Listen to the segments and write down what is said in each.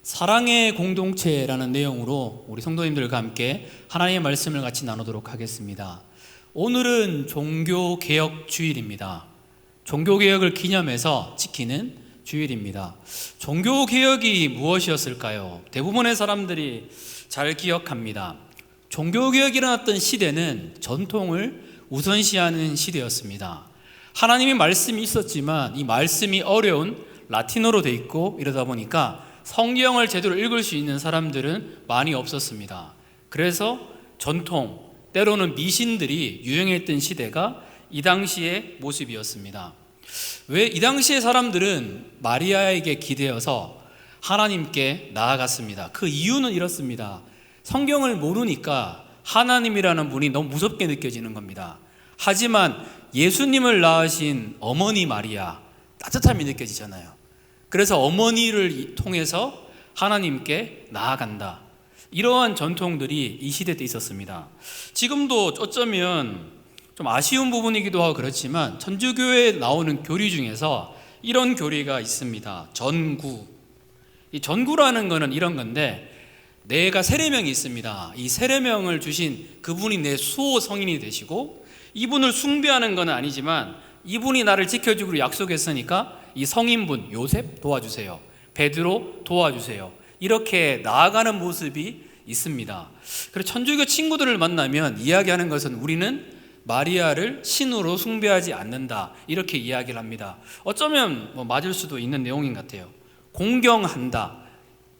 사랑의 공동체라는 내용으로 우리 성도님들과 함께 하나님의 말씀을 같이 나누도록 하겠습니다. 오늘은 종교개혁 주일입니다. 종교개혁을 기념해서 지키는 주일입니다. 종교개혁이 무엇이었을까요? 대부분의 사람들이 잘 기억합니다. 종교개혁이 일어났던 시대는 전통을 우선시하는 시대였습니다. 하나님의 말씀이 있었지만 이 말씀이 어려운 라틴어로 돼 있고 이러다 보니까 성경을 제대로 읽을 수 있는 사람들은 많이 없었습니다. 그래서 전통, 때로는 미신들이 유행했던 시대가 이 당시의 모습이었습니다. 왜 이 당시의 사람들은 마리아에게 기대어서 하나님께 나아갔습니다. 그 이유는 이렇습니다. 성경을 모르니까 하나님이라는 분이 너무 무섭게 느껴지는 겁니다. 하지만 예수님을 낳으신 어머니 마리아, 따뜻함이 느껴지잖아요. 그래서 어머니를 통해서 하나님께 나아간다. 이러한 전통들이 이 시대 때 있었습니다. 지금도 어쩌면 좀 아쉬운 부분이기도 하고 그렇지만 천주교에 나오는 교리 중에서 이런 교리가 있습니다. 전구. 이 전구라는 거는 이런 건데, 내가 세례명이 있습니다. 이 세례명을 주신 그분이 내 수호 성인이 되시고, 이분을 숭배하는 건 아니지만 이분이 나를 지켜주기로 약속했으니까 이 성인분 요셉 도와주세요, 베드로 도와주세요, 이렇게 나아가는 모습이 있습니다. 그래서 천주교 친구들을 만나면 이야기하는 것은 우리는 마리아를 신으로 숭배하지 않는다, 이렇게 이야기를 합니다. 어쩌면 맞을 수도 있는 내용인 것 같아요. 공경한다,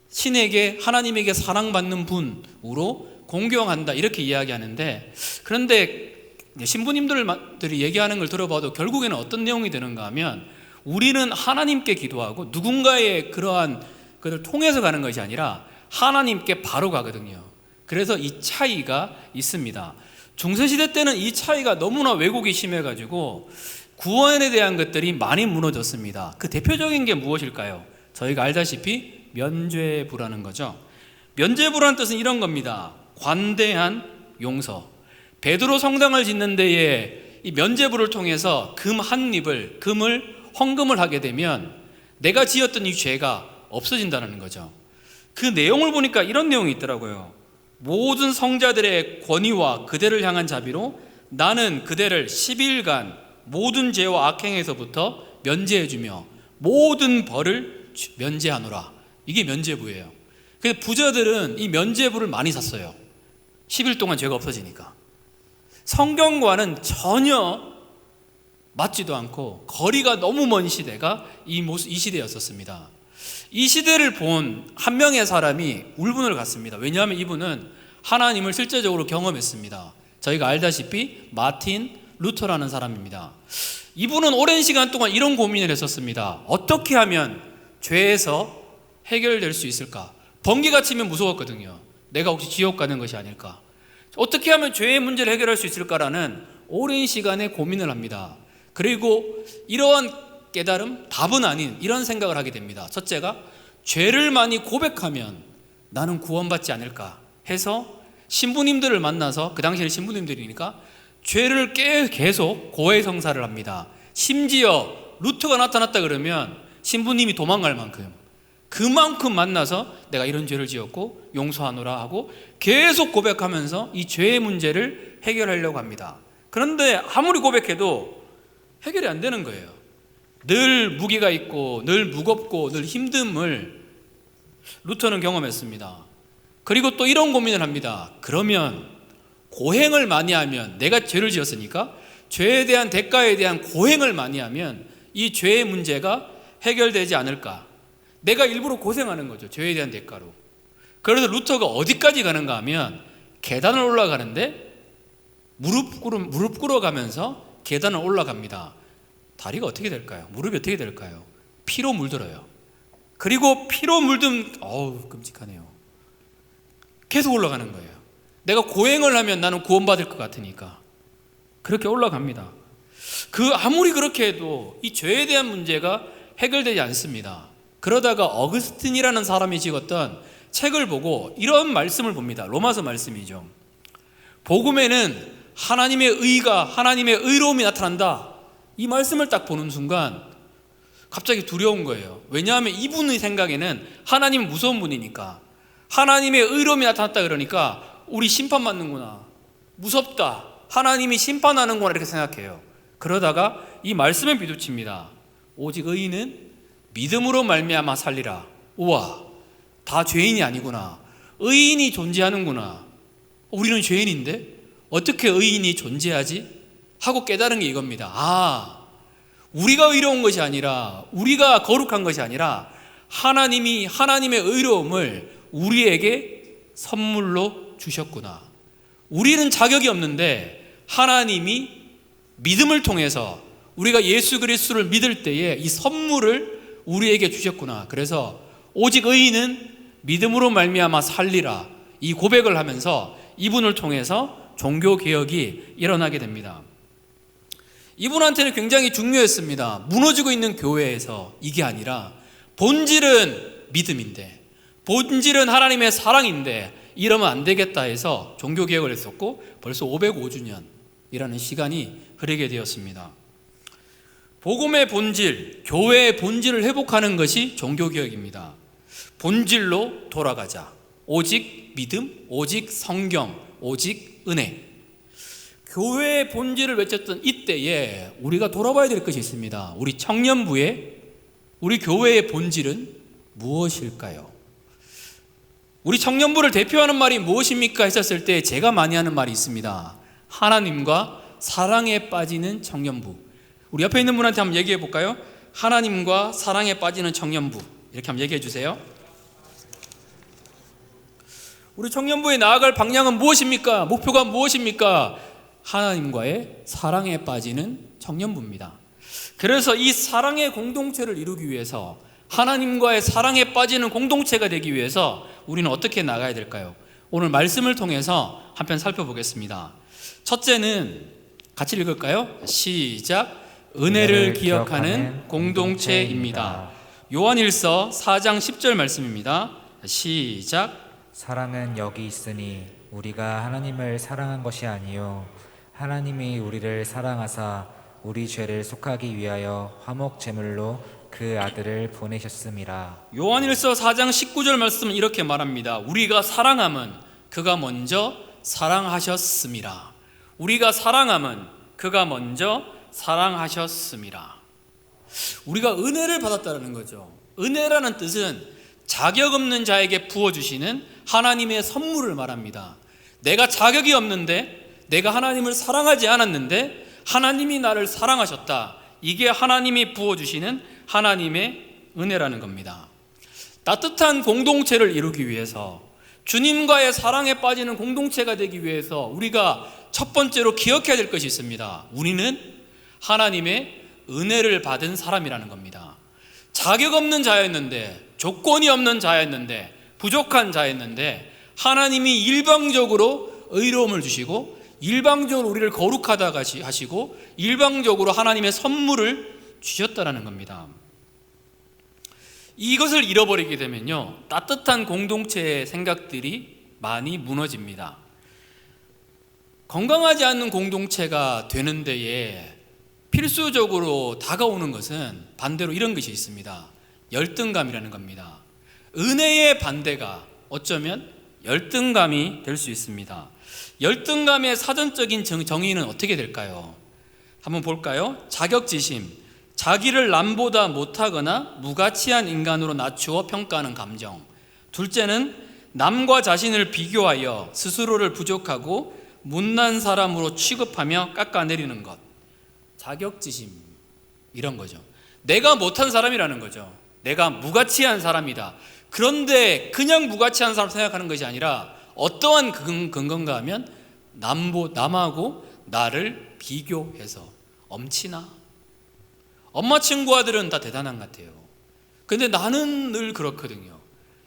신에게, 하나님에게 사랑받는 분으로 공경한다, 이렇게 이야기하는데, 그런데 신부님들이 얘기하는 걸 들어봐도 결국에는 어떤 내용이 되는가 하면, 우리는 하나님께 기도하고 누군가의 그러한 것을 통해서 가는 것이 아니라 하나님께 바로 가거든요. 그래서 이 차이가 있습니다. 중세시대 때는 이 차이가 너무나 왜곡이 심해가지고 구원에 대한 것들이 많이 무너졌습니다. 그 대표적인 게 무엇일까요? 저희가 알다시피 면죄부라는 거죠. 면죄부라는 뜻은 이런 겁니다. 관대한 용서. 베드로 성당을 짓는 데에 이 면죄부를 통해서 금 한 입을, 헌금을 하게 되면 내가 지었던 이 죄가 없어진다는 거죠. 그 내용을 보니까 이런 내용이 있더라고요. 모든 성자들의 권위와 그대를 향한 자비로 나는 그대를 10일간 모든 죄와 악행에서부터 면제해주며 모든 벌을 면제하노라. 이게 면죄부예요. 그래서 부자들은 이 면죄부를 많이 샀어요. 10일 동안 죄가 없어지니까. 성경과는 전혀 맞지도 않고 거리가 너무 먼 시대가 이 시대였었습니다. 이 시대를 본 한 명의 사람이 울분을 갔습니다. 왜냐하면 이분은 하나님을 실제적으로 경험했습니다. 저희가 알다시피 마틴 루터라는 사람입니다. 이분은 오랜 시간 동안 이런 고민을 했었습니다. 어떻게 하면 죄에서 해결될 수 있을까? 번개가 치면 무서웠거든요. 내가 혹시 지옥 가는 것이 아닐까? 어떻게 하면 죄의 문제를 해결할 수 있을까라는 오랜 시간에 고민을 합니다. 그리고 이러한 깨달음, 답은 아닌 이런 생각을 하게 됩니다. 첫째가 죄를 많이 고백하면 나는 구원받지 않을까 해서 신부님들을 만나서, 그 당시에는 신부님들이니까 죄를 계속 고해성사를 합니다. 심지어 루터가 나타났다 그러면 신부님이 도망갈 만큼, 그만큼 만나서 내가 이런 죄를 지었고 용서하노라 하고 계속 고백하면서 이 죄의 문제를 해결하려고 합니다. 그런데 아무리 고백해도 해결이 안 되는 거예요. 늘 무게가 있고 늘 무겁고 늘 힘듦을 루터는 경험했습니다. 그리고 또 이런 고민을 합니다. 그러면 고행을 많이 하면, 내가 죄를 지었으니까 죄에 대한 대가에 대한 고행을 많이 하면 이 죄의 문제가 해결되지 않을까? 내가 일부러 고생하는 거죠, 죄에 대한 대가로. 그래서 루터가 어디까지 가는가 하면 계단을 올라가는데 무릎 꿇어 가면서 계단을 올라갑니다. 다리가 어떻게 될까요? 무릎이 어떻게 될까요? 피로 물들어요. 그리고 피로 물든, 끔찍하네요. 계속 올라가는 거예요. 내가 고행을 하면 나는 구원받을 것 같으니까 그렇게 올라갑니다. 아무리 그렇게 해도 이 죄에 대한 문제가 해결되지 않습니다. 그러다가 어거스틴이라는 사람이 찍었던 책을 보고 이런 말씀을 봅니다. 로마서 말씀이죠. 복음에는 하나님의 의가, 하나님의 의로움이 나타난다. 이 말씀을 딱 보는 순간 갑자기 두려운 거예요. 왜냐하면 이분의 생각에는 하나님은 무서운 분이니까, 하나님의 의로움이 나타났다 그러니까 우리 심판받는구나, 무섭다, 하나님이 심판하는구나 이렇게 생각해요. 그러다가 이 말씀에 비도칩니다. 오직 의인은 믿음으로 말미암아 살리라. 우와, 다 죄인이 아니구나, 의인이 존재하는구나. 우리는 죄인인데 어떻게 의인이 존재하지? 하고 깨달은 게 이겁니다. 우리가 의로운 것이 아니라, 우리가 거룩한 것이 아니라 하나님이 하나님의 의로움을 우리에게 선물로 주셨구나. 우리는 자격이 없는데 하나님이 믿음을 통해서 우리가 예수 그리스도를 믿을 때에 이 선물을 우리에게 주셨구나. 그래서 오직 의인은 믿음으로 말미암아 살리라, 이 고백을 하면서 이분을 통해서 종교개혁이 일어나게 됩니다. 이분한테는 굉장히 중요했습니다. 무너지고 있는 교회에서 이게 아니라 본질은 믿음인데, 본질은 하나님의 사랑인데 이러면 안 되겠다 해서 종교개혁을 했었고, 벌써 505주년이라는 시간이 흐르게 되었습니다. 복음의 본질, 교회의 본질을 회복하는 것이 종교개혁입니다. 본질로 돌아가자. 오직 믿음, 오직 성경, 오직 은혜. 교회의 본질을 외쳤던 이때에 우리가 돌아봐야 될 것이 있습니다. 우리 청년부의, 우리 교회의 본질은 무엇일까요? 우리 청년부를 대표하는 말이 무엇입니까? 했었을 때 제가 많이 하는 말이 있습니다. 하나님과 사랑에 빠지는 청년부. 우리 옆에 있는 분한테 한번 얘기해 볼까요? 하나님과 사랑에 빠지는 청년부. 이렇게 한번 얘기해 주세요. 우리 청년부에 나아갈 방향은 무엇입니까? 목표가 무엇입니까? 하나님과의 사랑에 빠지는 청년부입니다. 그래서 이 사랑의 공동체를 이루기 위해서, 하나님과의 사랑에 빠지는 공동체가 되기 위해서 우리는 어떻게 나가야 될까요? 오늘 말씀을 통해서 한편 살펴보겠습니다. 첫째는 같이 읽을까요? 시작. 은혜를 기억하는 공동체입니다. 요한일서 4장 10절 말씀입니다. 시작. 사랑은 여기 있으니 우리가 하나님을 사랑한 것이 아니요 하나님이 우리를 사랑하사 우리 죄를 속하기 위하여 화목 제물로 그 아들을 보내셨음이라. 요한일서 4장 19절 말씀은 이렇게 말합니다. 우리가 사랑함은 그가 먼저 사랑하셨음이라. 우리가 사랑함은 그가 먼저 사랑하셨음이라. 우리가 은혜를 받았다는 거죠. 은혜라는 뜻은 자격 없는 자에게 부어주시는 하나님의 선물을 말합니다. 내가 자격이 없는데, 내가 하나님을 사랑하지 않았는데 하나님이 나를 사랑하셨다. 이게 하나님이 부어주시는 하나님의 은혜라는 겁니다. 따뜻한 공동체를 이루기 위해서, 주님과의 사랑에 빠지는 공동체가 되기 위해서 우리가 첫 번째로 기억해야 될 것이 있습니다. 우리는 하나님의 은혜를 받은 사람이라는 겁니다. 자격 없는 자였는데, 조건이 없는 자였는데, 부족한 자였는데 하나님이 일방적으로 의로움을 주시고, 일방적으로 우리를 거룩하다 하시고, 일방적으로 하나님의 선물을 주셨다는 겁니다. 이것을 잃어버리게 되면요, 따뜻한 공동체의 생각들이 많이 무너집니다. 건강하지 않는 공동체가 되는 데에 필수적으로 다가오는 것은 반대로 이런 것이 있습니다. 열등감이라는 겁니다. 은혜의 반대가 어쩌면 열등감이 될 수 있습니다. 열등감의 사전적인 정의는 어떻게 될까요? 한번 볼까요? 자격지심, 자기를 남보다 못하거나 무가치한 인간으로 낮추어 평가하는 감정. 둘째는 남과 자신을 비교하여 스스로를 부족하고 못난 사람으로 취급하며 깎아내리는 것. 자격지심, 이런 거죠. 내가 못한 사람이라는 거죠. 내가 무가치한 사람이다. 그런데 그냥 무가치한 사람 생각하는 것이 아니라 어떠한 근거인가 하면 남하고 나를 비교해서 엄치나. 엄마 친구 아들은 다 대단한 것 같아요. 근데 나는 늘 그렇거든요.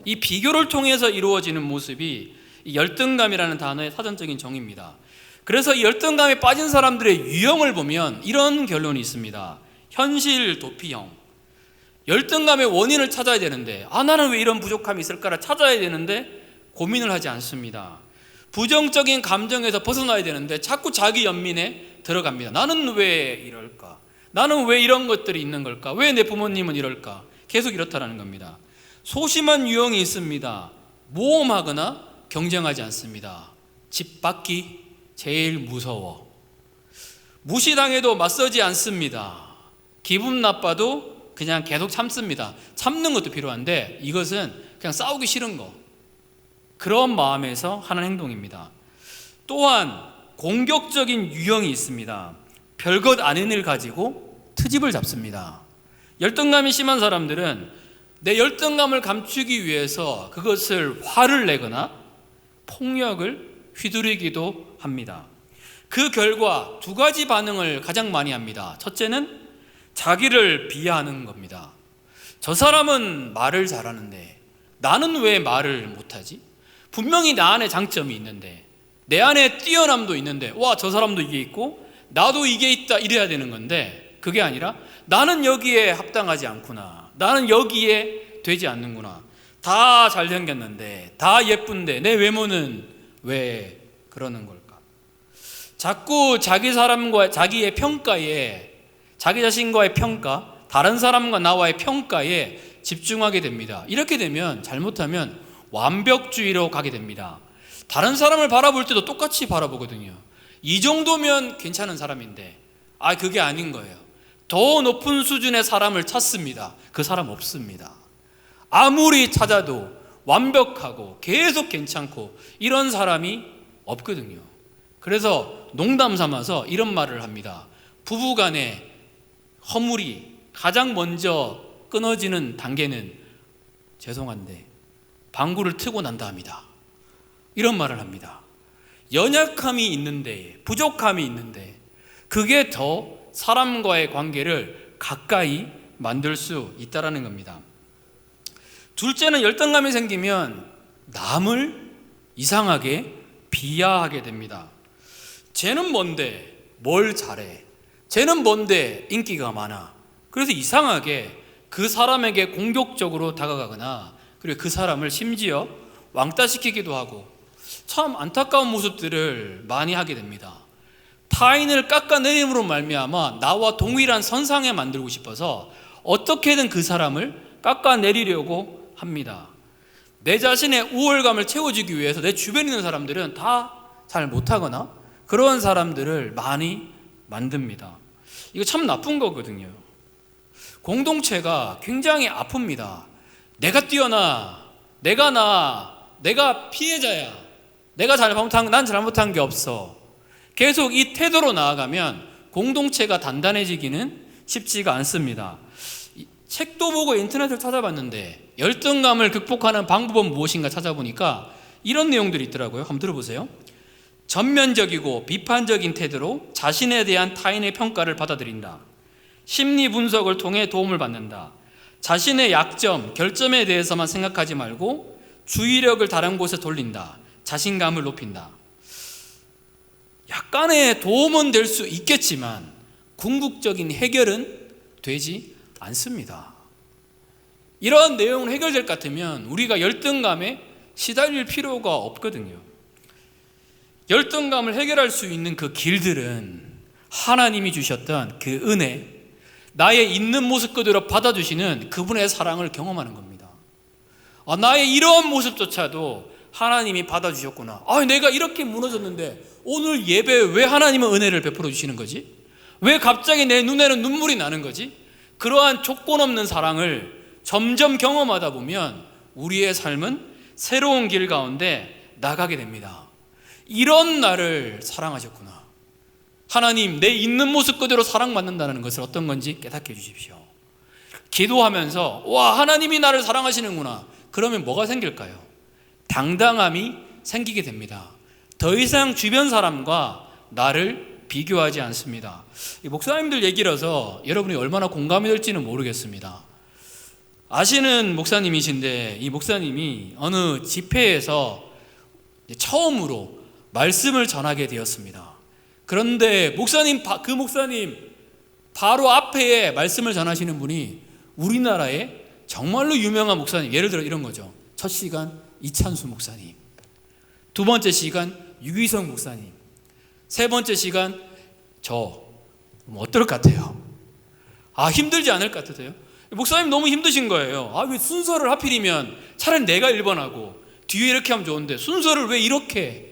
이 비교를 통해서 이루어지는 모습이 이 열등감이라는 단어의 사전적인 정의입니다. 그래서 이 열등감에 빠진 사람들의 유형을 보면 이런 결론이 있습니다. 현실 도피형. 열등감의 원인을 찾아야 되는데, 나는 왜 이런 부족함이 있을까를 찾아야 되는데 고민을 하지 않습니다. 부정적인 감정에서 벗어나야 되는데 자꾸 자기 연민에 들어갑니다. 나는 왜 이럴까? 나는 왜 이런 것들이 있는 걸까? 왜 내 부모님은 이럴까? 계속 이렇다라는 겁니다. 소심한 유형이 있습니다. 모험하거나 경쟁하지 않습니다. 집 밖이 제일 무서워. 무시당해도 맞서지 않습니다. 기분 나빠도 그냥 계속 참습니다. 참는 것도 필요한데 이것은 그냥 싸우기 싫은 거, 그런 마음에서 하는 행동입니다. 또한 공격적인 유형이 있습니다. 별것 아닌 일 가지고 트집을 잡습니다. 열등감이 심한 사람들은 내 열등감을 감추기 위해서 그것을 화를 내거나 폭력을 휘두르기도 합니다. 그 결과 두 가지 반응을 가장 많이 합니다. 첫째는 자기를 비하하는 겁니다. 저 사람은 말을 잘하는데 나는 왜 말을 못하지? 분명히 나 안에 장점이 있는데, 내 안에 뛰어남도 있는데, 와, 저 사람도 이게 있고 나도 이게 있다, 이래야 되는 건데, 그게 아니라 나는 여기에 합당하지 않구나, 나는 여기에 되지 않는구나, 다 잘생겼는데, 다 예쁜데 내 외모는 왜 그러는 걸까? 자꾸 자기의 평가에, 자기 자신과의 평가, 다른 사람과 나와의 평가에 집중하게 됩니다. 이렇게 되면 잘못하면 완벽주의로 가게 됩니다. 다른 사람을 바라볼 때도 똑같이 바라보거든요. 이 정도면 괜찮은 사람인데, 그게 아닌 거예요. 더 높은 수준의 사람을 찾습니다. 그 사람 없습니다. 아무리 찾아도 완벽하고 계속 괜찮고 이런 사람이 없거든요. 그래서 농담 삼아서 이런 말을 합니다. 부부간의 허물이 가장 먼저 끊어지는 단계는, 죄송한데, 방구를 트고 난다 합니다. 이런 말을 합니다. 연약함이 있는데, 부족함이 있는데, 그게 더 사람과의 관계를 가까이 만들 수 있다는 겁니다. 둘째는 열등감이 생기면 남을 이상하게 비하하게 됩니다. 쟤는 뭔데 뭘 잘해, 쟤는 뭔데 인기가 많아. 그래서 이상하게 그 사람에게 공격적으로 다가가거나, 그리고 그 사람을 심지어 왕따시키기도 하고, 참 안타까운 모습들을 많이 하게 됩니다. 타인을 깎아내림으로 말미암아 나와 동일한 선상에 만들고 싶어서 어떻게든 그 사람을 깎아내리려고 합니다. 내 자신의 우월감을 채워주기 위해서 내 주변에 있는 사람들은 다 잘 못하거나 그런 사람들을 많이 만듭니다. 이거 참 나쁜 거거든요. 공동체가 굉장히 아픕니다. 내가 뛰어나, 내가 나, 내가 피해자야, 난 잘못한 게 없어. 계속 이 태도로 나아가면 공동체가 단단해지기는 쉽지가 않습니다. 책도 보고 인터넷을 찾아봤는데 열등감을 극복하는 방법은 무엇인가 찾아보니까 이런 내용들이 있더라고요. 한번 들어보세요. 전면적이고 비판적인 태도로 자신에 대한 타인의 평가를 받아들인다. 심리 분석을 통해 도움을 받는다. 자신의 약점, 결점에 대해서만 생각하지 말고 주의력을 다른 곳에 돌린다. 자신감을 높인다. 약간의 도움은 될 수 있겠지만 궁극적인 해결은 되지 않습니다. 이러한 내용은 해결될 것 같으면 우리가 열등감에 시달릴 필요가 없거든요. 열등감을 해결할 수 있는 그 길들은 하나님이 주셨던 그 은혜, 나의 있는 모습 그대로 받아주시는 그분의 사랑을 경험하는 겁니다. 나의 이러한 모습조차도 하나님이 받아주셨구나. 내가 이렇게 무너졌는데 오늘 예배에 왜 하나님은 은혜를 베풀어 주시는 거지? 왜 갑자기 내 눈에는 눈물이 나는 거지? 그러한 조건 없는 사랑을 점점 경험하다 보면 우리의 삶은 새로운 길 가운데 나가게 됩니다. 이런 나를 사랑하셨구나. 하나님, 내 있는 모습 그대로 사랑받는다는 것을 어떤 건지 깨닫게 해주십시오. 기도하면서 하나님이 나를 사랑하시는구나. 그러면 뭐가 생길까요? 당당함이 생기게 됩니다. 더 이상 주변 사람과 나를 비교하지 않습니다. 목사님들 얘기라서 여러분이 얼마나 공감이 될지는 모르겠습니다. 아시는 목사님이신데 이 목사님이 어느 집회에서 처음으로 말씀을 전하게 되었습니다. 그런데 그 목사님 바로 앞에 말씀을 전하시는 분이 우리나라의 정말로 유명한 목사님, 예를 들어 이런 거죠. 첫 시간 이찬수 목사님, 두 번째 시간 유기성 목사님, 세 번째 시간 어떨 것 같아요? 힘들지 않을 것 같으세요? 목사님 너무 힘드신 거예요. 왜 순서를 하필이면 차라리 내가 1번 하고 뒤에 이렇게 하면 좋은데 순서를 왜 이렇게 해?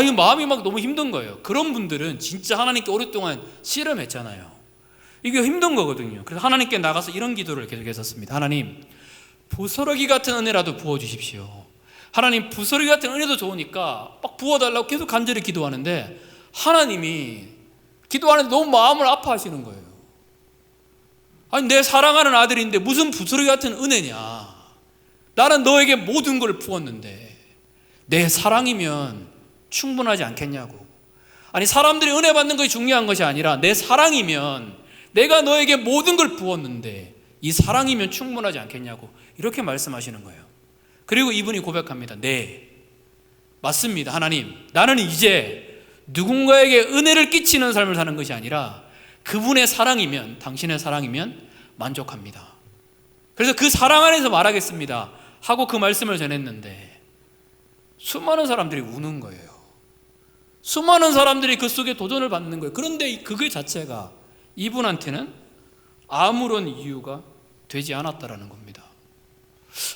이 마음이 막 너무 힘든 거예요. 그런 분들은 진짜 하나님께 오랫동안 씨름했잖아요. 이게 힘든 거거든요. 그래서 하나님께 나가서 이런 기도를 계속 했었습니다. 하나님, 부스러기 같은 은혜라도 부어주십시오. 하나님, 부스러기 같은 은혜도 좋으니까 막 부어달라고 계속 간절히 기도하는데 하나님이 기도하는데 너무 마음을 아파하시는 거예요. 내 사랑하는 아들인데 무슨 부스러기 같은 은혜냐. 나는 너에게 모든 걸 부었는데 내 사랑이면 충분하지 않겠냐고. 사람들이 은혜 받는 것이 중요한 것이 아니라 내 사랑이면 내가 너에게 모든 걸 부었는데 이 사랑이면 충분하지 않겠냐고 이렇게 말씀하시는 거예요. 그리고 이분이 고백합니다. 네, 맞습니다. 하나님, 나는 이제 누군가에게 은혜를 끼치는 삶을 사는 것이 아니라 그분의 사랑이면, 당신의 사랑이면 만족합니다. 그래서 그 사랑 안에서 말하겠습니다 하고 그 말씀을 전했는데 수많은 사람들이 우는 거예요. 수많은 사람들이 그 속에 도전을 받는 거예요. 그런데 그게 자체가 이분한테는 아무런 이유가 되지 않았다라는 겁니다.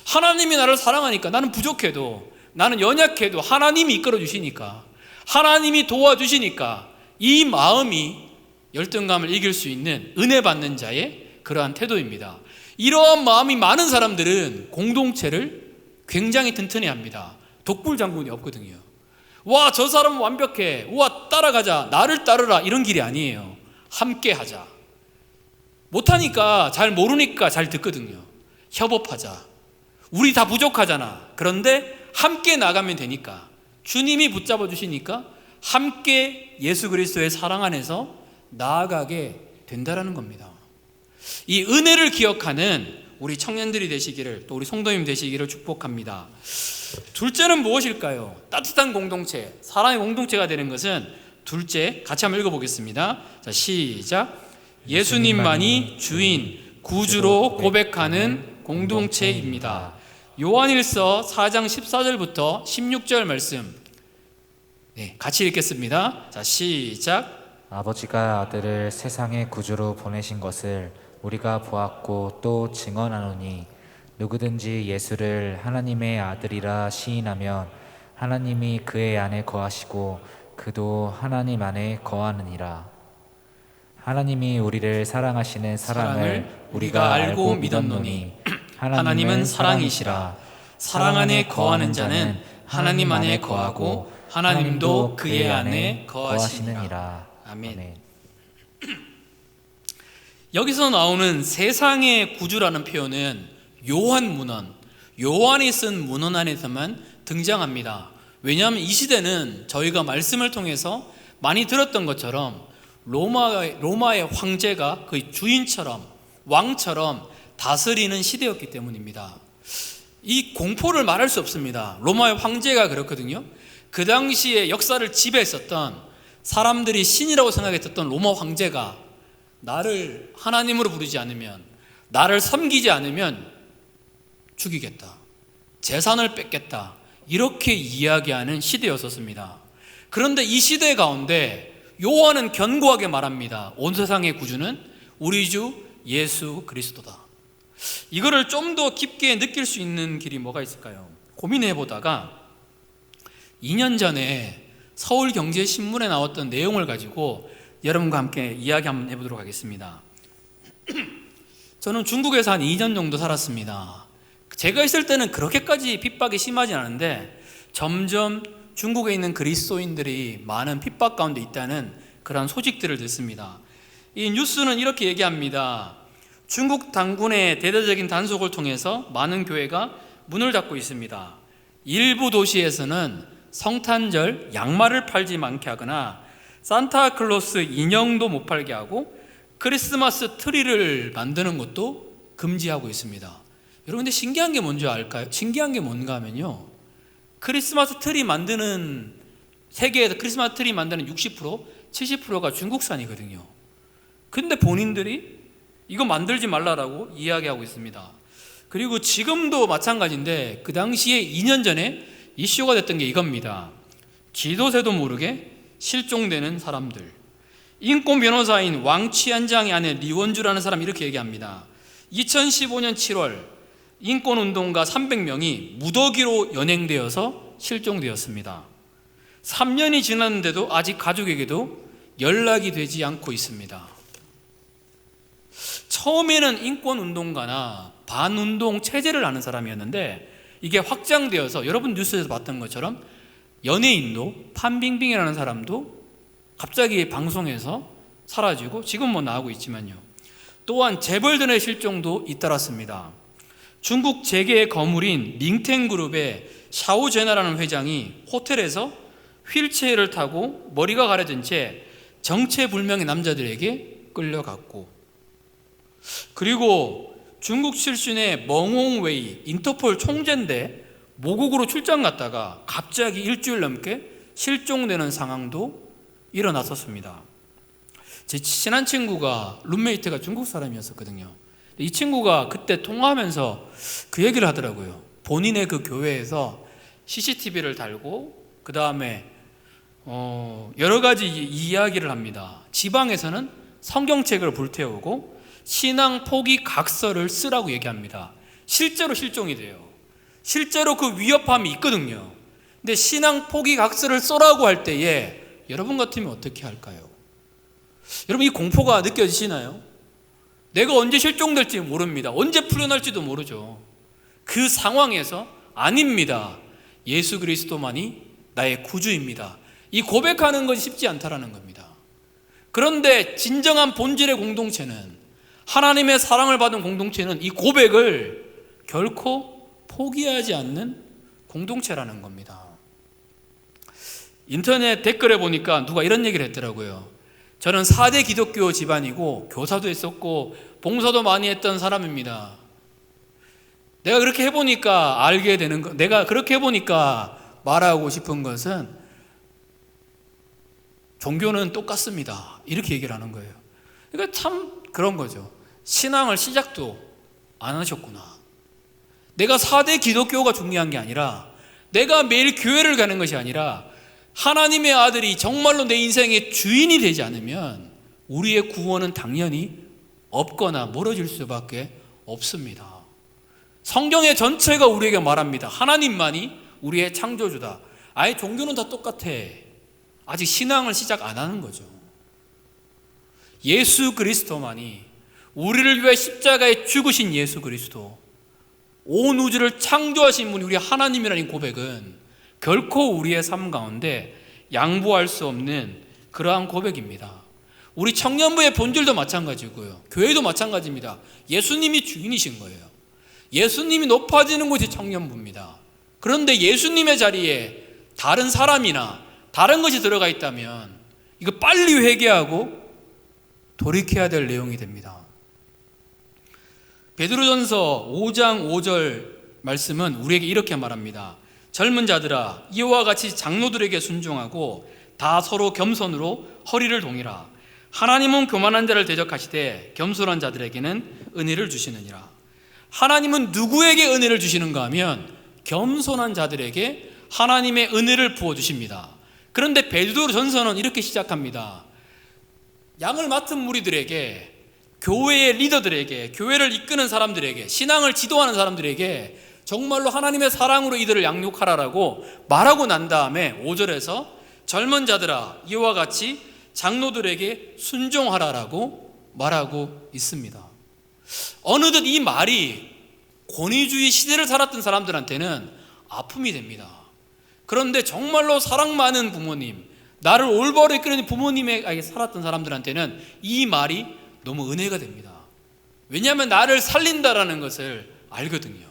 하나님이 나를 사랑하니까, 나는 부족해도, 나는 연약해도 하나님이 이끌어 주시니까, 하나님이 도와주시니까 이 마음이 열등감을 이길 수 있는 은혜 받는 자의 그러한 태도입니다. 이러한 마음이 많은 사람들은 공동체를 굉장히 튼튼히 합니다. 독불장군이 없거든요. 저 사람은 완벽해, 따라가자, 나를 따르라, 이런 길이 아니에요. 함께 하자. 못하니까, 잘 모르니까 잘 듣거든요. 협업하자. 우리 다 부족하잖아. 그런데 함께 나가면 되니까, 주님이 붙잡아 주시니까 함께 예수 그리스도의 사랑 안에서 나아가게 된다라는 겁니다. 이 은혜를 기억하는 우리 청년들이 되시기를, 또 우리 성도님 되시기를 축복합니다. 둘째는 무엇일까요? 따뜻한 공동체, 사랑의 공동체가 되는 것은 둘째, 같이 한번 읽어보겠습니다. 자, 시작. 예수님만이 주인, 구주로 고백하는 공동체입니다. 요한일서 4장 14절부터 16절 말씀, 같이 읽겠습니다. 자, 시작. 아버지가 아들을 세상의 구주로 보내신 것을 우리가 보았고 또 증언하노니 누구든지 예수를 하나님의 아들이라 시인하면 하나님이 그의 안에 거하시고 그도 하나님 안에 거하느니라. 하나님이 우리를 사랑하시는 사랑을 우리가 알고 믿었노니 하나님은 사랑이시라. 사랑 안에 거하는 자는 하나님 안에 거하고 하나님도 그의 안에 거하시느니라. 아멘. 여기서 나오는 세상의 구주라는 표현은 요한 문헌, 요한이 쓴 문헌 안에서만 등장합니다. 왜냐하면 이 시대는 저희가 말씀을 통해서 많이 들었던 것처럼 로마의 황제가 그 주인처럼, 왕처럼 다스리는 시대였기 때문입니다. 이 공포를 말할 수 없습니다. 로마의 황제가 그렇거든요. 그 당시에 역사를 지배했었던, 사람들이 신이라고 생각했었던 로마 황제가 나를 하나님으로 부르지 않으면, 나를 섬기지 않으면 죽이겠다, 재산을 뺏겠다, 이렇게 이야기하는 시대였었습니다. 그런데 이 시대 가운데 요한은 견고하게 말합니다. 온 세상의 구주는 우리 주 예수 그리스도다. 이거를 좀 더 깊게 느낄 수 있는 길이 뭐가 있을까요? 고민해 보다가 2년 전에 서울경제신문에 나왔던 내용을 가지고 여러분과 함께 이야기 한번 해보도록 하겠습니다. 저는 중국에서 한 2년 정도 살았습니다. 제가 있을 때는 그렇게까지 핍박이 심하지 않은데 점점 중국에 있는 그리스도인들이 많은 핍박 가운데 있다는 그런 소식들을 듣습니다. 이 뉴스는 이렇게 얘기합니다. 중국 당군의 대대적인 단속을 통해서 많은 교회가 문을 닫고 있습니다. 일부 도시에서는 성탄절 양말을 팔지 않게 하거나 산타클로스 인형도 못 팔게 하고 크리스마스 트리를 만드는 것도 금지하고 있습니다. 여러분, 근데 신기한 게 뭔지 알까요? 신기한 게 뭔가 하면요, 크리스마스 트리 만드는, 세계에서 크리스마스 트리 만드는 60%, 70%가 중국산이거든요. 근데 본인들이 이거 만들지 말라라고 이야기하고 있습니다. 그리고 지금도 마찬가지인데 그 당시에 2년 전에 이슈가 됐던 게 이겁니다. 기도새도 모르게 실종되는 사람들. 인권 변호사인 왕취한장의 아내 리원주라는 사람이 이렇게 얘기합니다. 2015년 7월 인권운동가 300명이 무더기로 연행되어서 실종되었습니다. 3년이 지났는데도 아직 가족에게도 연락이 되지 않고 있습니다. 처음에는 인권운동가나 반운동 체제를 하는 사람이었는데 이게 확장되어서 여러분 뉴스에서 봤던 것처럼 연예인도 판빙빙이라는 사람도 갑자기 방송에서 사라지고 지금 뭐 나오고 있지만요. 또한 재벌들의 실종도 잇따랐습니다. 중국 재계의 거물인 링텐그룹의 샤오제나라는 회장이 호텔에서 휠체어를 타고 머리가 가려진 채 정체불명의 남자들에게 끌려갔고, 그리고 중국 출신의 멍홍웨이 인터폴 총재인데 모국으로 출장 갔다가 갑자기 일주일 넘게 실종되는 상황도 일어났었습니다. 제 친한 친구가 룸메이트가 중국 사람이었었거든요. 이 친구가 그때 통화하면서 그 얘기를 하더라고요. 본인의 그 교회에서 CCTV를 달고 그 다음에 여러 가지 이야기를 합니다. 지방에서는 성경책을 불태우고 신앙 포기 각서를 쓰라고 얘기합니다. 실제로 실종이 돼요. 실제로 그 위협함이 있거든요. 근데 신앙 포기 각서를 써라고 할 때에 여러분 같으면 어떻게 할까요? 여러분 이 공포가 느껴지시나요? 내가 언제 실종될지 모릅니다. 언제 풀려날지도 모르죠. 그 상황에서 아닙니다. 예수 그리스도만이 나의 구주입니다. 이 고백하는 것이 쉽지 않다라는 겁니다. 그런데 진정한 본질의 공동체는, 하나님의 사랑을 받은 공동체는 이 고백을 결코 포기하지 않는 공동체라는 겁니다. 인터넷 댓글에 보니까 누가 이런 얘기를 했더라고요. 저는 4대 기독교 집안이고 교사도 했었고 봉사도 많이 했던 사람입니다. 내가 그렇게 해보니까 알게 되는 거, 내가 그렇게 해보니까 말하고 싶은 것은 종교는 똑같습니다. 이렇게 얘기를 하는 거예요. 그러니까 참 그런 거죠. 신앙을 시작도 안 하셨구나. 내가 4대 기독교가 중요한 게 아니라, 내가 매일 교회를 가는 것이 아니라 하나님의 아들이 정말로 내 인생의 주인이 되지 않으면 우리의 구원은 당연히 없거나 멀어질 수밖에 없습니다. 성경의 전체가 우리에게 말합니다. 하나님만이 우리의 창조주다. 아예 종교는 다 똑같아. 아직 신앙을 시작 안 하는 거죠. 예수 그리스도만이, 우리를 위해 십자가에 죽으신 예수 그리스도, 온 우주를 창조하신 분이 우리 하나님이라는 고백은 결코 우리의 삶 가운데 양보할 수 없는 그러한 고백입니다. 우리 청년부의 본질도 마찬가지고요. 교회도 마찬가지입니다. 예수님이 주인이신 거예요. 예수님이 높아지는 곳이 청년부입니다. 그런데 예수님의 자리에 다른 사람이나 다른 것이 들어가 있다면 이거 빨리 회개하고 돌이켜야 될 내용이 됩니다. 베드로전서 5장 5절 말씀은 우리에게 이렇게 말합니다. 젊은 자들아, 이와 같이 장로들에게 순종하고 다 서로 겸손으로 허리를 동이라. 하나님은 교만한 자를 대적하시되 겸손한 자들에게는 은혜를 주시느니라. 하나님은 누구에게 은혜를 주시는가 하면 겸손한 자들에게 하나님의 은혜를 부어주십니다. 그런데 베드로전서는 이렇게 시작합니다. 양을 맡은 무리들에게, 교회의 리더들에게, 교회를 이끄는 사람들에게, 신앙을 지도하는 사람들에게 정말로 하나님의 사랑으로 이들을 양육하라라고 말하고 난 다음에 5절에서 젊은 자들아, 이와 같이 장로들에게 순종하라라고 말하고 있습니다. 어느덧 이 말이 권위주의 시대를 살았던 사람들한테는 아픔이 됩니다. 그런데 정말로 사랑 많은 부모님, 나를 올바로 이끄는 부모님에게 살았던 사람들한테는 이 말이 너무 은혜가 됩니다. 왜냐하면 나를 살린다라는 것을 알거든요.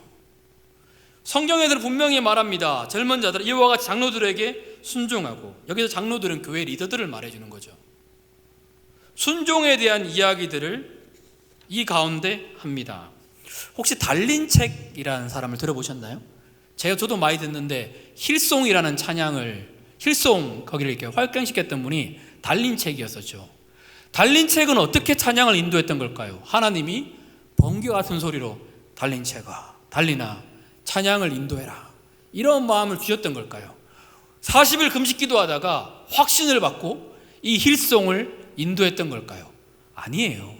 성경에서는 분명히 말합니다. 젊은 자들, 이와 같이 장로들에게 순종하고, 여기서 장로들은 교회 리더들을 말해주는 거죠. 순종에 대한 이야기들을 이 가운데 합니다. 혹시 달린 책이라는 사람을 들어보셨나요? 저도 많이 듣는데 힐송이라는 찬양을, 힐송 거기를 이렇게 활강시켰던 분이 달린 책이었었죠. 달린 책은 어떻게 찬양을 인도했던 걸까요? 하나님이 번개 같은 소리로 달린 책아 달리나 찬양을 인도해라, 이런 마음을 주셨던 걸까요? 40일 금식 기도하다가 확신을 받고 이 힐송을 인도했던 걸까요? 아니에요.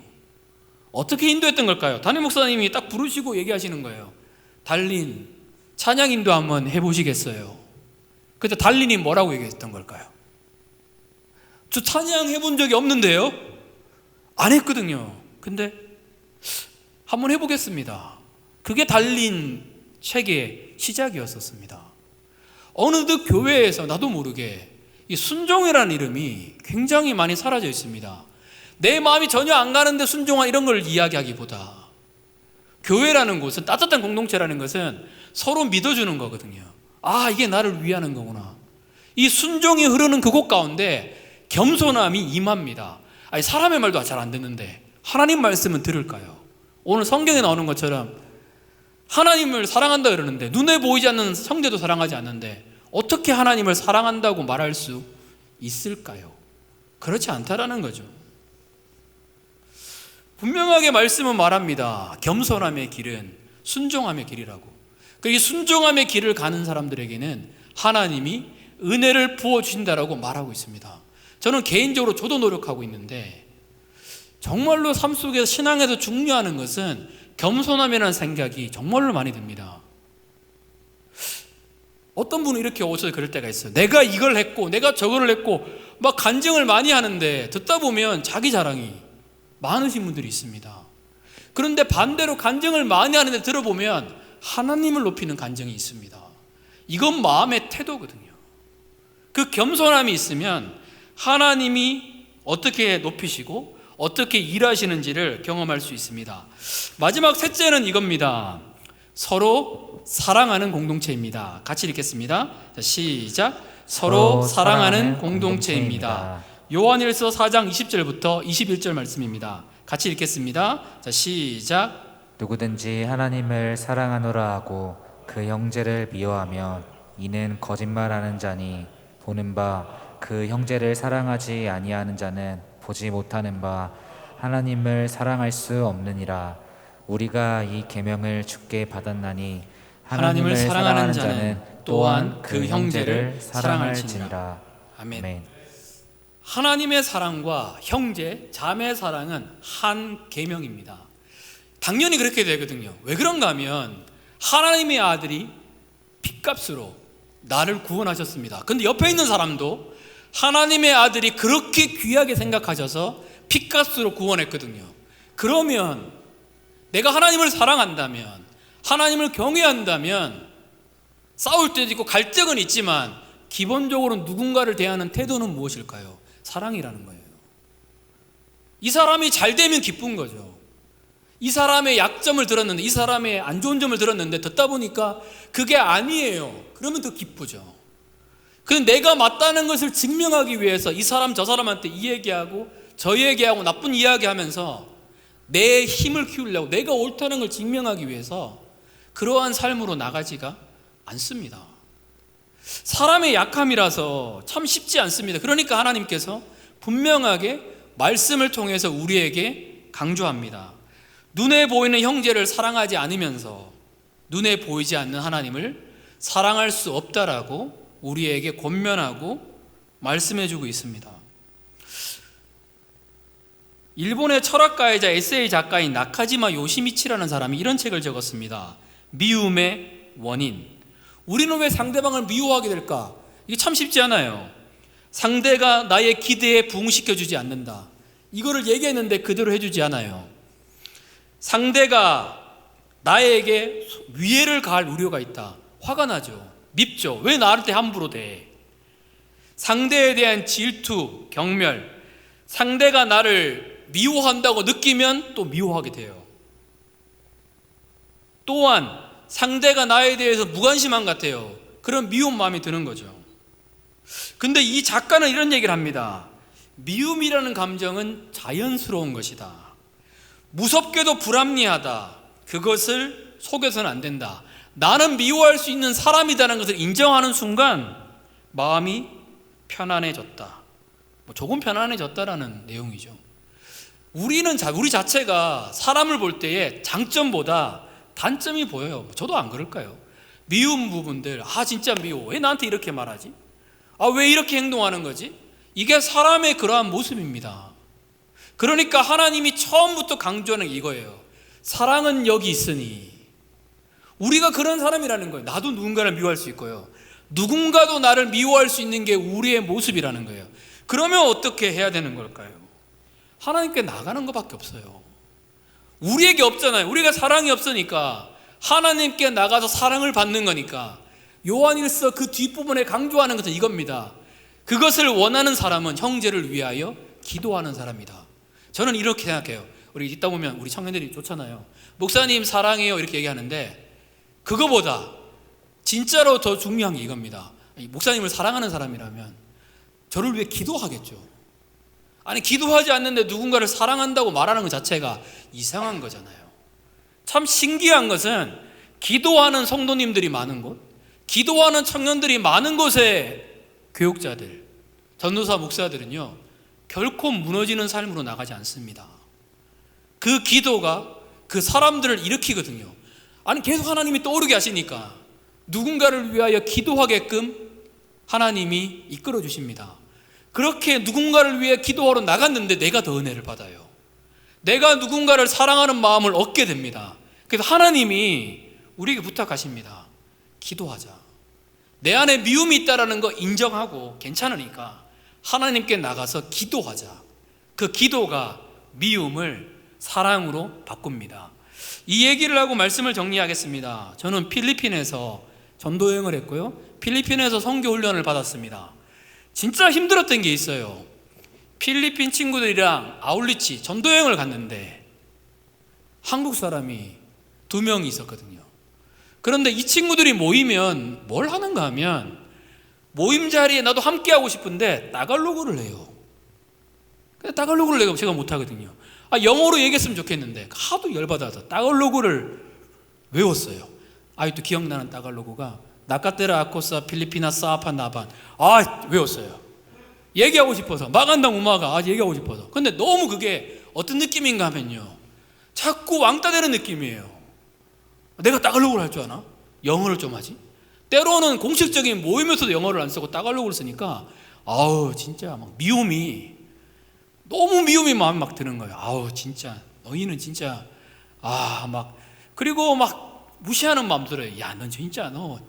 어떻게 인도했던 걸까요? 담임 목사님이 딱 부르시고 얘기하시는 거예요. 달린 찬양 인도 한번 해보시겠어요? 그때 달린이 뭐라고 얘기했던 걸까요? 저 찬양 해본 적이 없는데요? 안 했거든요. 근데 한번 해보겠습니다. 그게 달린 책의 시작이었었습니다. 어느덧 교회에서 나도 모르게 이 순종이라는 이름이 굉장히 많이 사라져 있습니다. 내 마음이 전혀 안 가는데 순종한 이런 걸 이야기하기보다 교회라는 곳은, 따뜻한 공동체라는 것은 서로 믿어주는 거거든요. 아, 이게 나를 위하는 거구나. 이 순종이 흐르는 그곳 가운데 겸손함이 임합니다. 아니, 사람의 말도 잘 안 듣는데 하나님 말씀은 들을까요? 오늘 성경에 나오는 것처럼 하나님을 사랑한다 그러는데 눈에 보이지 않는 형제도 사랑하지 않는데 어떻게 하나님을 사랑한다고 말할 수 있을까요? 그렇지 않다라는 거죠. 분명하게 말씀은 말합니다. 겸손함의 길은 순종함의 길이라고. 그리고 이 순종함의 길을 가는 사람들에게는 하나님이 은혜를 부어주신다라고 말하고 있습니다. 저는 개인적으로 저도 노력하고 있는데 정말로 삶 속에서 신앙에서 중요한 것은 겸손함이라는 생각이 정말로 많이 듭니다. 어떤 분은 이렇게 오셔서 그럴 때가 있어요. 내가 이걸 했고 내가 저걸 했고 막 간증을 많이 하는데 듣다 보면 자기 자랑이 많으신 분들이 있습니다. 그런데 반대로 간증을 많이 하는데 들어보면 하나님을 높이는 간증이 있습니다. 이건 마음의 태도거든요. 그 겸손함이 있으면 하나님이 어떻게 높이시고 어떻게 일하시는지를 경험할 수 있습니다. 마지막 셋째는 이겁니다. 서로 사랑하는 공동체입니다. 같이 읽겠습니다. 자, 시작. 서로 사랑하는 공동체입니다. 요한일서 4장 20절부터 21절 말씀입니다. 같이 읽겠습니다. 자, 시작. 누구든지 하나님을 사랑하노라 하고 그 형제를 미워하면 이는 거짓말하는 자니 보는 바 그 형제를 사랑하지 아니하는 자는 보지 못하는 바 하나님을 사랑할 수 없느니라. 우리가 이 계명을 주께 받았나니 하나님을 사랑하는 자는 또한 그 형제를 사랑할지니라. 아멘. 하나님의 사랑과 형제, 자매 사랑은 한 계명입니다. 당연히 그렇게 되거든요. 왜 그런가 하면 하나님의 아들이 핏값으로 나를 구원하셨습니다. 근데 옆에 있는 사람도 하나님의 아들이 그렇게 귀하게 생각하셔서 핏값으로 구원했거든요. 그러면 내가 하나님을 사랑한다면, 하나님을 경외한다면 싸울 때도 있고 갈등은 있지만 기본적으로 누군가를 대하는 태도는 무엇일까요? 사랑이라는 거예요. 이 사람이 잘 되면 기쁜 거죠. 이 사람의 약점을 들었는데, 이 사람의 안 좋은 점을 들었는데 듣다 보니까 그게 아니에요. 그러면 더 기쁘죠. 근데 내가 맞다는 것을 증명하기 위해서 이 사람 저 사람한테 이 얘기하고 저 얘기하고 나쁜 이야기하면서 내 힘을 키우려고, 내가 옳다는 걸 증명하기 위해서 그러한 삶으로 나가지가 않습니다. 사람의 약함이라서 참 쉽지 않습니다. 그러니까 하나님께서 분명하게 말씀을 통해서 우리에게 강조합니다. 눈에 보이는 형제를 사랑하지 않으면서 눈에 보이지 않는 하나님을 사랑할 수 없다라고 우리에게 권면하고 말씀해주고 있습니다. 일본의 철학가이자 에세이 작가인 나카지마 요시미치라는 사람이 이런 책을 적었습니다. 미움의 원인. 우리는 왜 상대방을 미워하게 될까? 이게 참 쉽지 않아요. 상대가 나의 기대에 부응시켜주지 않는다. 이거를 얘기했는데 그대로 해주지 않아요. 상대가 나에게 위해를 가할 우려가 있다. 화가 나죠. 밉죠. 왜 나한테 함부로 대? 상대에 대한 질투, 경멸. 상대가 나를 미워한다고 느끼면 또 미워하게 돼요. 또한 상대가 나에 대해서 무관심한 것 같아요. 그런 미운 마음이 드는 거죠. 근데 이 작가는 이런 얘기를 합니다. 미움이라는 감정은 자연스러운 것이다. 무섭게도 불합리하다. 그것을 속여서는 안 된다. 나는 미워할 수 있는 사람이라는 것을 인정하는 순간 마음이 편안해졌다. 조금 편안해졌다라는 내용이죠. 우리 자체가 사람을 볼 때에 장점보다 단점이 보여요. 저도 안 그럴까요? 미운 부분들, 진짜 미워. 왜 나한테 이렇게 말하지? 왜 이렇게 행동하는 거지? 이게 사람의 그러한 모습입니다. 그러니까 하나님이 처음부터 강조하는 게 이거예요. 사랑은 여기 있으니. 우리가 그런 사람이라는 거예요. 나도 누군가를 미워할 수 있고요, 누군가도 나를 미워할 수 있는 게 우리의 모습이라는 거예요. 그러면 어떻게 해야 되는 걸까요? 하나님께 나가는 것밖에 없어요. 우리에게 없잖아요. 우리가 사랑이 없으니까 하나님께 나가서 사랑을 받는 거니까. 요한일서 그 뒷부분에 강조하는 것은 이겁니다. 그것을 원하는 사람은 형제를 위하여 기도하는 사람이다. 저는 이렇게 생각해요. 우리 있다 보면 우리 청년들이 좋잖아요. 목사님 사랑해요 이렇게 얘기하는데, 그거보다 진짜로 더 중요한 게 이겁니다. 목사님을 사랑하는 사람이라면 저를 위해 기도하겠죠. 아니, 기도하지 않는데 누군가를 사랑한다고 말하는 것 자체가 이상한 거잖아요. 참 신기한 것은 기도하는 성도님들이 많은 곳, 기도하는 청년들이 많은 곳에 교육자들, 전도사, 목사들은요 결코 무너지는 삶으로 나가지 않습니다. 그 기도가 그 사람들을 일으키거든요. 아니, 계속 하나님이 떠오르게 하시니까 누군가를 위하여 기도하게끔 하나님이 이끌어 주십니다. 그렇게 누군가를 위해 기도하러 나갔는데 내가 더 은혜를 받아요. 내가 누군가를 사랑하는 마음을 얻게 됩니다. 그래서 하나님이 우리에게 부탁하십니다. 기도하자. 내 안에 미움이 있다는 거 인정하고 괜찮으니까 하나님께 나가서 기도하자. 그 기도가 미움을 사랑으로 바꿉니다. 이 얘기를 하고 말씀을 정리하겠습니다. 저는 필리핀에서 전도여행을 했고요, 필리핀에서 선교훈련을 받았습니다. 진짜 힘들었던 게 있어요. 필리핀 친구들이랑 아울리치 전도여행을 갔는데 한국 사람이 2명이 있었거든요. 그런데 이 친구들이 모이면 뭘 하는가 하면 모임 자리에 나도 함께하고 싶은데 따갈로그를 해요. 근데 따갈로그를 내가 제가 못하거든요. 영어로 얘기했으면 좋겠는데 하도 열받아서 따갈로그를 외웠어요. 아직도 기억나는 따갈로그가 나카테라 아코사 필리피나 사파 나반. 외웠어요. 얘기하고 싶어서. 마간당 우마가 얘기하고 싶어서. 근데 너무 그게 어떤 느낌인가 하면요, 자꾸 왕따 되는 느낌이에요. 내가 따갈로그를 할 줄 아나? 영어를 좀 하지? 때로는 공식적인 모임에서도 영어를 안 쓰고 따갈로그를 쓰니까 진짜 막 너무 미움이 마음에 막 드는 거예요. 진짜 너희는 진짜 그리고 막 무시하는 마음 들어요. 야, 넌 진짜 너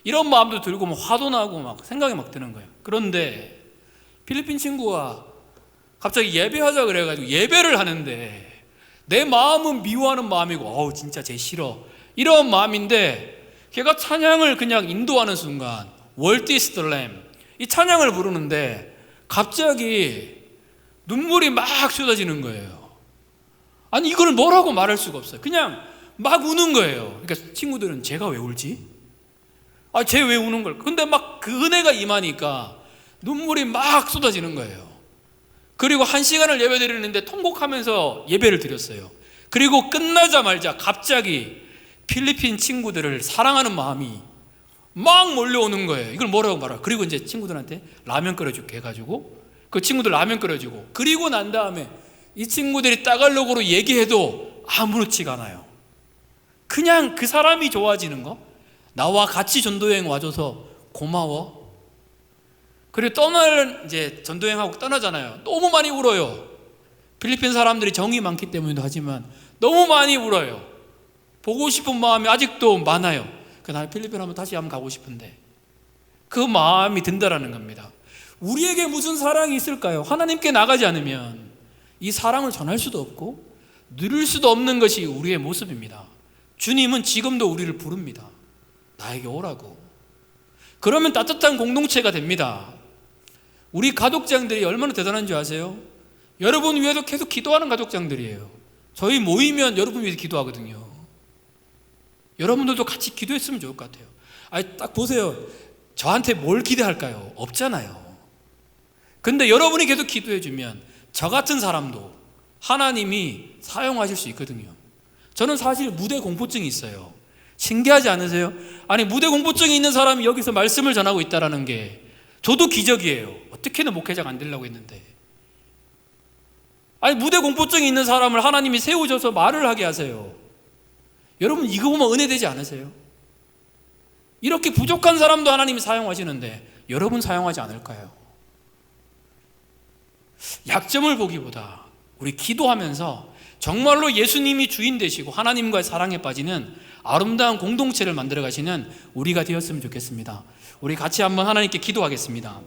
이런 마음도 들고 막 화도 나고 막 생각이 막 드는 거예요. 그런데 필리핀 친구가 갑자기 예배하자 그래가지고 예배를 하는데 내 마음은 미워하는 마음이고 진짜 쟤 싫어 이런 마음인데, 걔가 찬양을 그냥 인도하는 순간 월드 이스 더 램 이 찬양을 부르는데 갑자기 눈물이 막 쏟아지는 거예요. 아니, 이걸 뭐라고 말할 수가 없어요. 그냥 막 우는 거예요. 그러니까 친구들은 쟤가 왜 울지? 쟤 왜 우는 걸? 근데 막 그 은혜가 임하니까 눈물이 막 쏟아지는 거예요. 그리고 1시간을 예배 드리는데 통곡하면서 예배를 드렸어요. 그리고 끝나자마자 갑자기 필리핀 친구들을 사랑하는 마음이 막 몰려오는 거예요. 이걸 뭐라고 말할까? 그리고 이제 친구들한테 라면 끓여줄게 해가지고 그 친구들 라면 끓여주고, 그리고 난 다음에 이 친구들이 따갈로그로 얘기해도 아무렇지가 않아요. 그냥 그 사람이 좋아지는 거, 나와 같이 전도여행 와줘서 고마워. 그리고 이제 전도여행하고 떠나잖아요. 너무 많이 울어요. 필리핀 사람들이 정이 많기 때문이기도 하지만 너무 많이 울어요. 보고 싶은 마음이 아직도 많아요. 나는 필리핀 한번 다시 한번 가고 싶은데 그 마음이 든다라는 겁니다. 우리에게 무슨 사랑이 있을까요? 하나님께 나가지 않으면 이 사랑을 전할 수도 없고 누릴 수도 없는 것이 우리의 모습입니다. 주님은 지금도 우리를 부릅니다. 나에게 오라고. 그러면 따뜻한 공동체가 됩니다. 우리 가족장들이 얼마나 대단한 줄 아세요? 여러분 위해서 계속 기도하는 가족장들이에요. 저희 모이면 여러분 위해서 기도하거든요. 여러분들도 같이 기도했으면 좋을 것 같아요. 딱 보세요. 저한테 뭘 기대할까요? 없잖아요. 근데 여러분이 계속 기도해주면 저 같은 사람도 하나님이 사용하실 수 있거든요. 저는 사실 무대 공포증이 있어요. 신기하지 않으세요? 아니, 무대 공포증이 있는 사람이 여기서 말씀을 전하고 있다는 게 저도 기적이에요. 어떻게든 목회자가 안 되려고 했는데. 아니, 무대 공포증이 있는 사람을 하나님이 세우셔서 말을 하게 하세요. 여러분, 이거 보면 은혜되지 않으세요? 이렇게 부족한 사람도 하나님이 사용하시는데 여러분 사용하지 않을까요? 약점을 보기보다 우리 기도하면서 정말로 예수님이 주인 되시고 하나님과의 사랑에 빠지는 아름다운 공동체를 만들어 가시는 우리가 되었으면 좋겠습니다. 우리 같이 한번 하나님께 기도하겠습니다.